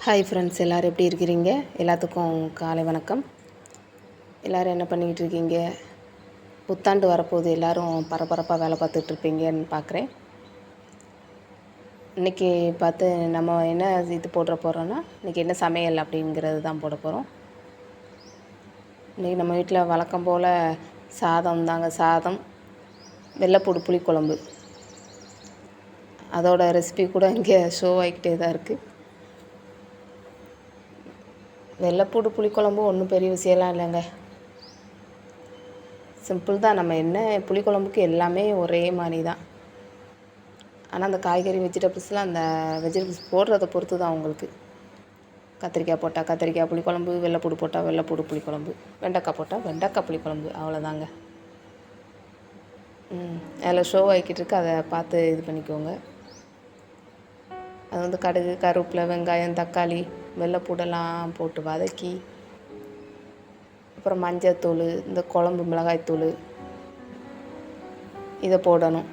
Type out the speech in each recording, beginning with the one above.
Hi friends, எல்லோரும் எப்படி இருக்கிறீங்க? எல்லாத்துக்கும் காலை வணக்கம். எல்லோரும் என்ன பண்ணிக்கிட்டு இருக்கீங்க? புத்தாண்டு வரப்போகுது, எல்லோரும் பரபரப்பாக வேலை பார்த்துட்ருப்பீங்கன்னு பார்க்குறேன். இன்றைக்கி பார்த்து நம்ம என்ன இது போட போகிறோன்னா, இன்றைக்கி என்ன சமையல் அப்படிங்கிறது தான் போட போகிறோம். இன்றைக்கி நம்ம வீட்டில் வழக்கம் போல் சாதம், வெள்ளைப்பூடு புளிக்குழம்பு. அதோட ரெசிபி கூட இங்கே ஷோ ஆகிக்கிட்டே தான் இருக்குது. வெள்ளைப்பூடு புளிக்குழம்பு ஒன்றும் பெரிய விஷயம்லாம் இல்லைங்க, சிம்பிள் தான். நம்ம என்ன புளிக்குழம்புக்கு எல்லாமே ஒரே மாதிரி தான். ஆனால் அந்த காய்கறி வெஜிடபிள்ஸ்லாம் அந்த வெஜிடபிள்ஸ் போடுறத பொறுத்து தான் உங்களுக்கு. கத்திரிக்காய் போட்டால் கத்திரிக்காய் புளிக்குழம்பு, வெள்ளைப்பூடு போட்டால் வெள்ளைப்பூடு புளிக்குழம்பு, வெண்டைக்காய் போட்டால் வெண்டைக்காய் புளிக்குழம்பு, அவ்வளோதாங்க. அதில் ஷோ ஆகிக்கிட்டு இருக்கு, அதை பார்த்து இது பண்ணிக்கோங்க. அது வந்து கடுகு, கருவேப்பிலை, வெங்காயம், தக்காளி, வெள்ளைப்பூடெல்லாம் போட்டு வதக்கி, அப்புறம் மஞ்சத்தூள், இந்த குழம்பு மிளகாய்த்தூள் இதை போடணும்.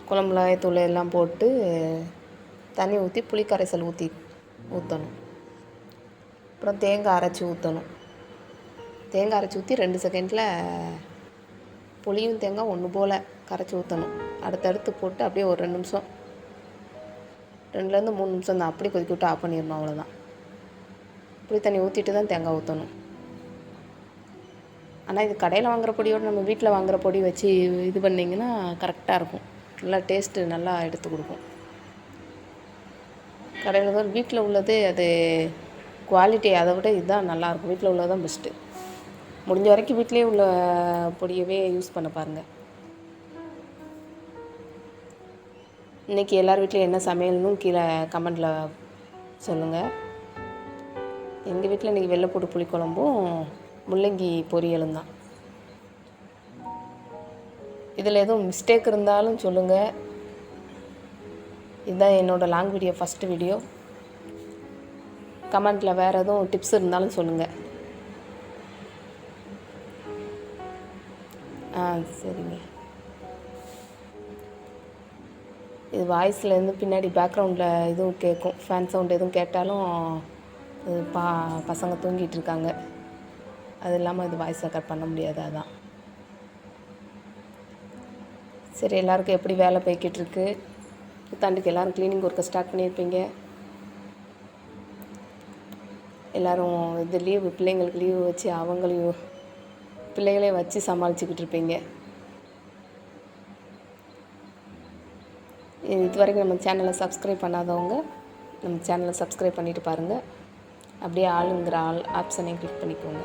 குழம்பு மிளகாய்த்தூள் எல்லாம் போட்டு தண்ணி ஊற்றி புளி கரைசல் ஊற்றணும். அப்புறம் தேங்காய் அரைச்சி ஊற்றணும். தேங்காய் அரைச்சி ஊற்றி 2 செகண்டில் புளியும் தேங்காய் ஒன்று போல் கரைச்சி ஊற்றணும். அடுத்தடுத்து போட்டு அப்படியே ஒரு 2 நிமிஷம், 2லேருந்து 3 நிமிஷம் தான், அப்படி கொதிக்க விட்டு ஆஃப் பண்ணிடணும், அவ்வளோதான். புளி தண்ணி ஊற்றிட்டு தான் தேங்காய் ஊற்றணும். ஆனால் இது கடையில் வாங்குகிற பொடியோடு நம்ம வீட்டில் வாங்குகிற பொடி வச்சு இது பண்ணிங்கன்னா கரெக்டாக இருக்கும். நல்லா டேஸ்ட்டு நல்லா எடுத்து கொடுக்கும். கடையில் தான் வீட்டில் உள்ளது அது குவாலிட்டி அதை விட இதுதான் நல்லாயிருக்கும். வீட்டில் உள்ளது தான் பெஸ்ட்டு. முடிஞ்ச வரைக்கும் வீட்டிலே உள்ள பொடியவே யூஸ் பண்ண பாருங்கள். இன்றைக்கி எல்லார் வீட்லேயும் என்ன சமையல்னு கீழே கமெண்டில் சொல்லுங்கள். எங்கள் வீட்டில் இன்றைக்கி வெள்ளைப்பூடு புளிக்குழம்பும் முள்ளங்கி பொரியலும் தான். இதில் எதுவும் மிஸ்டேக் இருந்தாலும் சொல்லுங்கள். இதுதான் என்னோடய லாங் வீடியோ, ஃபஸ்ட்டு வீடியோ. கமெண்டில் வேறு எதுவும் டிப்ஸ் இருந்தாலும் சொல்லுங்கள். சரிங்க. இது வாய்ஸ்லேருந்து பின்னாடி பேக்ரவுண்டில் எதுவும் கேட்கும், ஃபேன் சவுண்ட் எதுவும் கேட்டாலும் இது பசங்க தூங்கிட்டு இருக்காங்க. அது இல்லாமல் இது வாய்ஸை கட் பண்ண முடியாது, அதான். சரி, எல்லாருக்கும் எப்படி வேலை போய்கிட்டு இருக்கு? புத்தாண்டுக்கு எல்லோரும் க்ளீனிங் ஒர்க்கை ஸ்டார்ட் பண்ணியிருப்பீங்க. எல்லோரும் இது லீவு, பிள்ளைங்களுக்கு லீவு வச்சு அவங்களையும் பிள்ளைகளே வச்சு சமாளிச்சுக்கிட்டு இருப்பீங்க. இது வரைக்கும் நம்ம சேனலை சப்ஸ்கிரைப் பண்ணாதவங்க நம்ம சேனலை சப்ஸ்கிரைப் பண்ணிவிட்டு பாருங்கள். அப்படியே ஆளுங்கிற ஆப்ஷனையும் கிளிக் பண்ணிக்கோங்க.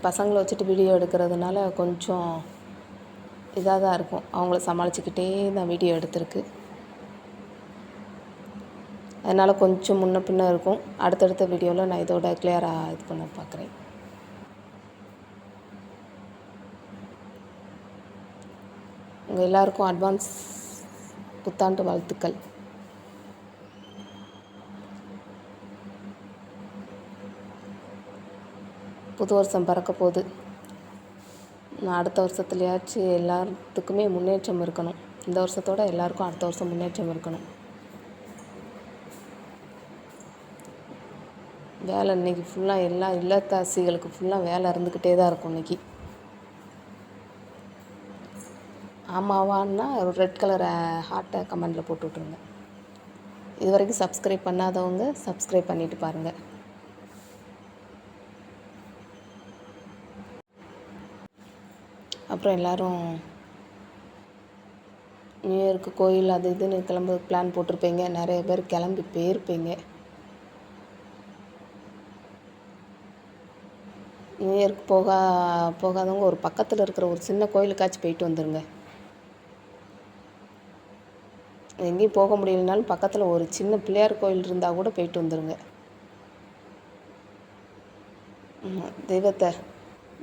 பசங்களை வச்சுட்டு வீடியோ எடுக்கிறதுனால கொஞ்சம் இதாக தான் இருக்கும். அவங்கள சமாளிச்சுக்கிட்டே தான் வீடியோ எடுத்திருக்கு. அதனால் கொஞ்சம் முன்ன பின்ன இருக்கும். அடுத்தடுத்த வீடியோவில் நான் இதோட கிளியராக இது பண்ண பார்க்குறேன். உங்கள் எல்லாருக்கும் அட்வான்ஸ் புத்தாண்டு வாழ்த்துக்கள். புது வருஷம் பிறக்க போகுது. நான் அடுத்த வருஷத்துலையாச்சும் எல்லாத்துக்குமே முன்னேற்றம் இருக்கணும். இந்த வருஷத்தோட எல்லாருக்கும் அடுத்த வருஷம் முன்னேற்றம் இருக்கணும். வேலை இன்றைக்கி ஃபுல்லாக எல்லா இல்லத்தாசிகளுக்கு ஃபுல்லாக வேலை இருந்துக்கிட்டே தான் இருக்கும் இன்றைக்கி. ஆமாவான்னா ஒரு ரெட் கலர் ஹார்ட்டை கமெண்டில் போட்டு விட்ருங்க. இது வரைக்கும் சப்ஸ்கிரைப் பண்ணாதவங்க சப்ஸ்கிரைப் பண்ணிவிட்டு பாருங்கள். அப்புறம் எல்லோரும் நியூ இயருக்கு கோயில் அது இதுன்னு கிளம்ப பிளான் போட்டிருப்பீங்க. நிறைய பேர் கிளம்பி போயிருப்பீங்க. நியூ இயருக்கு போகாதவங்க ஒரு பக்கத்தில் இருக்கிற ஒரு சின்ன கோயிலுக்காச்சும் போயிட்டு வந்துடுங்க. எங்கேயும் போக முடியலனாலும் பக்கத்தில் ஒரு சின்ன பிள்ளையார் கோயில் இருந்தால் கூட போயிட்டு வந்துடுங்க.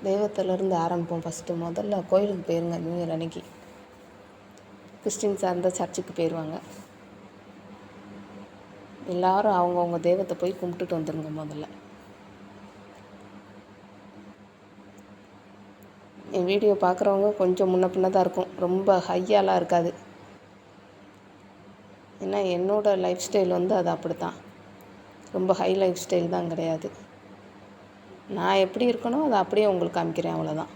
தெய்வத்திலேருந்து ஆரம்பிப்போம். ஃபஸ்ட்டு முதல்ல கோயிலுக்கு போயிருங்க. நியூ இயர் அன்னைக்கு கிறிஸ்டின்ஸாக இருந்தால் சர்ச்சுக்கு போயிடுவாங்க. எல்லோரும் அவங்கவுங்க தெய்வத்தை போய் கும்பிட்டுட்டு வந்துடுங்க. முதல்ல என் வீடியோ பார்க்குறவங்க கொஞ்சம் முன்ன பின்ன தான் இருக்கும், ரொம்ப ஹையாலாம் இருக்காது. ஏன்னா என்னோடய லைஃப் ஸ்டைல் வந்து அது அப்படி தான், ரொம்ப ஹை லைஃப் ஸ்டைல் தான் கிடையாது. நான் எப்படி இருக்கணும் அதை அப்படியே உங்களுக்கு காமிக்கிறேன், அவ்வளோதான்.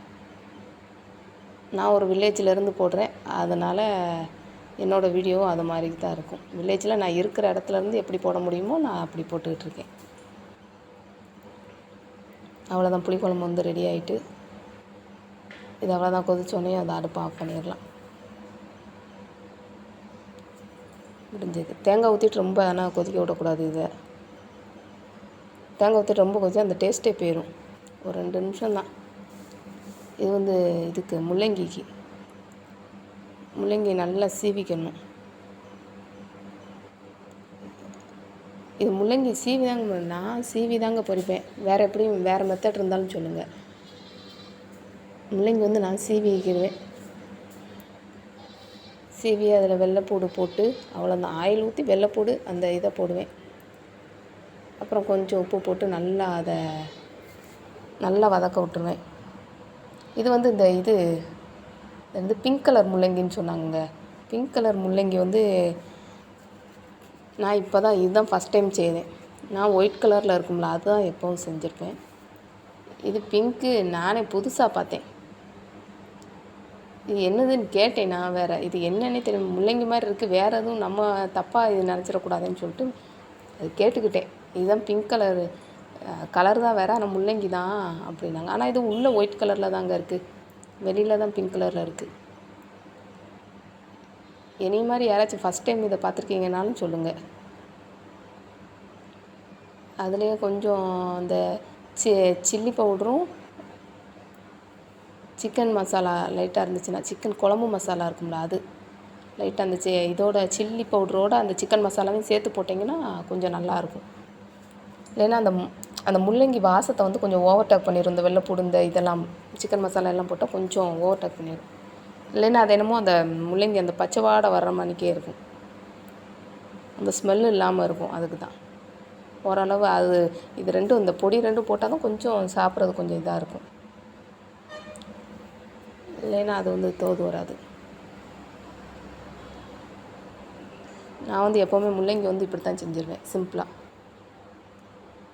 நான் ஒரு வில்லேஜிலேருந்து போடுறேன், அதனால் என்னோடய வீடியோவும் அது மாதிரி தான் இருக்கும். வில்லேஜில் நான் இருக்கிற இடத்துலேருந்து எப்படி போட முடியுமோ நான் அப்படி போட்டுக்கிட்டு இருக்கேன். அவ்வளோதான். புளிக்குழம்பு வந்து ரெடி ஆகிட்டு, இது அவ்வளோதான். கொதிச்சோடனே அதை அடுப்பை ஆஃப் பண்ணிடலாம். முடிஞ்சது. தேங்காய் ஊற்றிட்டு ரொம்ப ஆனால் கொதிக்க விடக்கூடாது. இதை தேங்காய் ஊற்றிட்டு ரொம்ப கொதிச்சா அந்த டேஸ்ட்டே போயிடும். ஒரு 2 நிமிஷம் தான். இது வந்து இதுக்கு முள்ளங்கி நல்லா சீவிக்கணும். இது முள்ளங்கி சீவி தாங்க, நான் சீவி தாங்க பொரிப்பேன். வேறு எப்படியும் வேறு மெத்தட் இருந்தாலும் சொல்லுங்கள். முள்ளங்கி வந்து நான் சீவிக்கிடுவேன். சீவி அதில் வெள்ளைப்பூடு போட்டு அவ்வளோதான். ஆயில் ஊற்றி வெள்ளைப்பூடு அந்த இதை போடுவேன். அப்புறம் கொஞ்சம் உப்பு போட்டு நல்லா வதக்க விட்டுருவேன். இது வந்து இது வந்து பிங்க் கலர் முள்ளங்கின்னு சொன்னாங்க. பிங்க் கலர் முள்ளங்கி வந்து நான் இப்போ தான் இதுதான் ஃபஸ்ட் டைம் செய்கிறேன். நான் ஒயிட் கலரில் இருக்கும்ல அதுதான் எப்போவும் செஞ்சுருப்பேன். இது பிங்க்கு நானே புதுசாக பார்த்தேன். இது என்னதுன்னு கேட்டேன். நான் வேறு இது என்னன்னே தெரியும், முள்ளங்கி மாதிரி இருக்குது, வேறு எதுவும் நம்ம தப்பாக இது நினச்சிடக்கூடாதுன்னு சொல்லிட்டு அது கேட்டுக்கிட்டேன். இதுதான் பிங்க் கலர் தான் வேறு, ஆனால் முள்ளங்கி தான் அப்படின்னாங்க. ஆனால் இது உள்ளே ஒயிட் கலரில் தாங்க இருக்குது, வெளியில் தான் பிங்க் கலரில் இருக்குது. என்னை மாதிரி யாராச்சும் ஃபஸ்ட் டைம் இதை பார்த்துருக்கீங்கனாலும் சொல்லுங்கள். அதுலேயே கொஞ்சம் அந்த சில்லி பவுடரும் சிக்கன் மசாலா லைட்டாக இருந்துச்சுன்னா, சிக்கன் குழம்பு மசாலா இருக்கும்ல அது லைட்டாக அந்த இதோட சில்லி பவுடரோடு அந்த சிக்கன் மசாலாவையும் சேர்த்து போட்டிங்கன்னா கொஞ்சம் நல்லாயிருக்கும். இல்லைன்னா அந்த முள்ளங்கி வாசத்தை வந்து கொஞ்சம் ஓவர்டேக் பண்ணிடும். இந்த வெள்ளைப்பூடு இந்த இதெல்லாம் சிக்கன் மசாலா எல்லாம் போட்டால் கொஞ்சம் ஓவர்டேக் பண்ணிடும். இல்லைன்னா அது என்னமோ அந்த முள்ளங்கி அந்த பச்சை வாடை வர்ற மாதிரிக்கே இருக்கும், அந்த ஸ்மெல்லு இல்லாமல் இருக்கும். அதுக்கு தான் ஓரளவு அது இது ரெண்டும், இந்த பொடி ரெண்டும் போட்டால் தான் கொஞ்சம் சாப்பிட்றது கொஞ்சம் இதாக இருக்கும். இல்லைன்னா அது வந்து தோது வராது. நான் வந்து எப்போவுமே முள்ளங்கி வந்து இப்படி தான் செஞ்சுருவேன், சிம்பிளாக.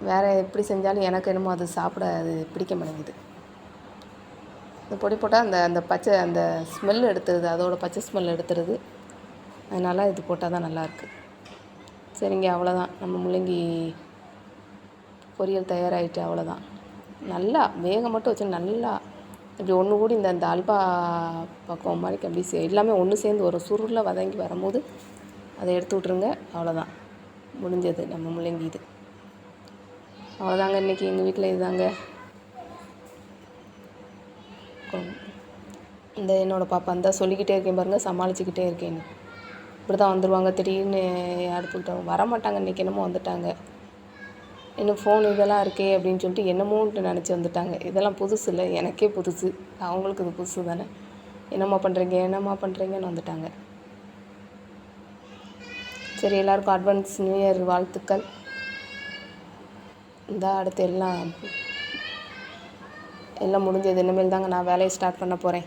வேறு எப்படி செஞ்சாலும் எனக்கு என்னமோ அது சாப்பிட அது பிடிக்க மாட்டேங்குது. இந்த பொடி போட்டால் அந்த பச்சை அந்த ஸ்மெல் எடுத்துருது, அதோடய பச்சை ஸ்மெல் எடுத்துருது. அதனால் இது போட்டால் தான் நல்லாயிருக்கு. சரிங்க, அவ்வளோதான். நம்ம முள்ளங்கி பொரியல் தயாராகிட்டு அவ்வளோதான். நல்லா வேக மட்டும் வச்சு நல்லா இப்படி ஒன்று கூடி இந்த அல்வா பக்குவம் மாதிரி அப்படி எல்லாமே ஒன்று சேர்ந்து ஒரு சுருளில் வதங்கி வரும்போது அதை எடுத்து விட்ருங்க. அவ்வளோதான், முடிஞ்சது நம்ம முள்ளங்கி இது. அவ்வளோதாங்க. இன்றைக்கி எங்கள் வீட்டில் இதுதாங்க. இந்த என்னோடய பாப்பா இருந்தால் சொல்லிக்கிட்டே இருக்கேன் பாருங்கள், சமாளிச்சுக்கிட்டே இருக்கேன்னு. இப்படி தான் வந்துடுவாங்க திடீர்னு அடுப்புக்கிட்ட வரமாட்டாங்க. இன்றைக்கி என்னமோ வந்துட்டாங்க. இன்னும் ஃபோன் இதெல்லாம் இருக்கே அப்படின்னு சொல்லிட்டு என்னமோன்ட்டு நினச்சி வந்துட்டாங்க. இதெல்லாம் புதுசு இல்லை, எனக்கே புதுசு, அவங்களுக்கு இது புதுசு தானே. என்னம்மா பண்ணுறீங்கன்னு வந்துட்டாங்க. சரி, எல்லாருக்கும் அட்வான்ஸ் நியூ இயர் வாழ்த்துக்கள். அடுத்து எல்லாம் முடிஞ்சது. இனிமேல் தாங்க நான் வேலையை ஸ்டார்ட் பண்ண போகிறேன்.